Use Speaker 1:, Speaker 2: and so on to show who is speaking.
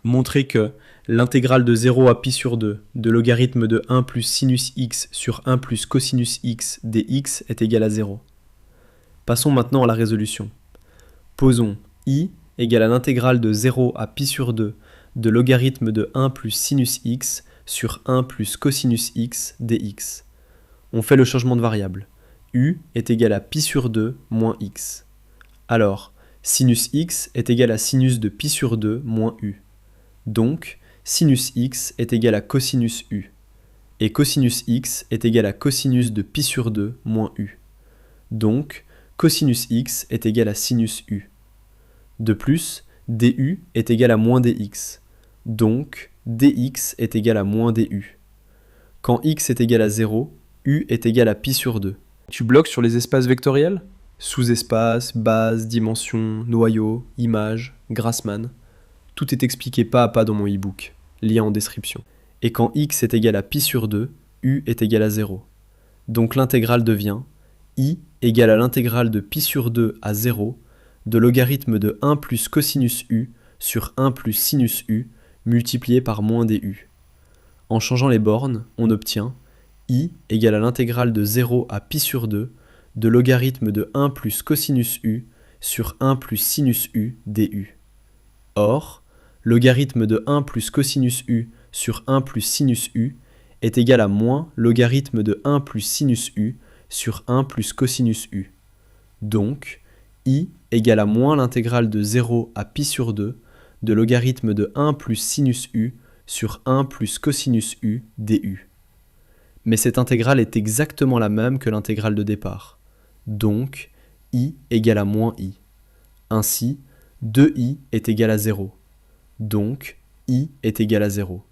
Speaker 1: montrer que l'intégrale de 0 à pi sur 2 de logarithme de 1 plus sinus x sur 1 plus cosinus x dx est égal à 0. Passons maintenant à la résolution. Posons I égale à l'intégrale de 0 à pi sur 2 de logarithme de 1 plus sinus x sur 1 plus cosinus x dx. On fait le changement de variable. U est égal à pi sur 2 moins x. Alors, sinus x est égal à sinus de pi sur 2 moins u. Donc, sinus x est égal à cosinus u. Et cosinus x est égal à cosinus de pi sur 2 moins u. Donc, cosinus x est égal à sinus u. De plus, du est égal à moins dx. Donc, dx est égal à moins du. Quand x est égal à 0, u est égal à pi sur 2. Tu bloques sur les espaces vectoriels ? Sous-espace, base, dimension, noyau, image, Grassmann. Tout est expliqué pas à pas dans mon e-book, lien en description. Et quand x est égal à pi sur 2, u est égal à 0. Donc l'intégrale devient I égale à l'intégrale de pi sur 2 à 0 de logarithme de 1 plus cosinus u sur 1 plus sinus u multiplié par moins du. En changeant les bornes, on obtient I égale à l'intégrale de 0 à pi sur 2 de logarithme de 1 plus cosinus u sur 1 plus sinus u du. Or, logarithme de 1 plus cosinus u sur 1 plus sinus u est égal à moins logarithme de 1 plus sinus u sur 1 plus cosinus u. Donc, I égale à moins l'intégrale de 0 à pi sur 2 de logarithme de 1 plus sinus u sur 1 plus cosinus u du. Mais cette intégrale est exactement la même que l'intégrale de départ. Donc, I égale à moins I. Ainsi, 2i est égal à 0. Donc, I est égal à 0.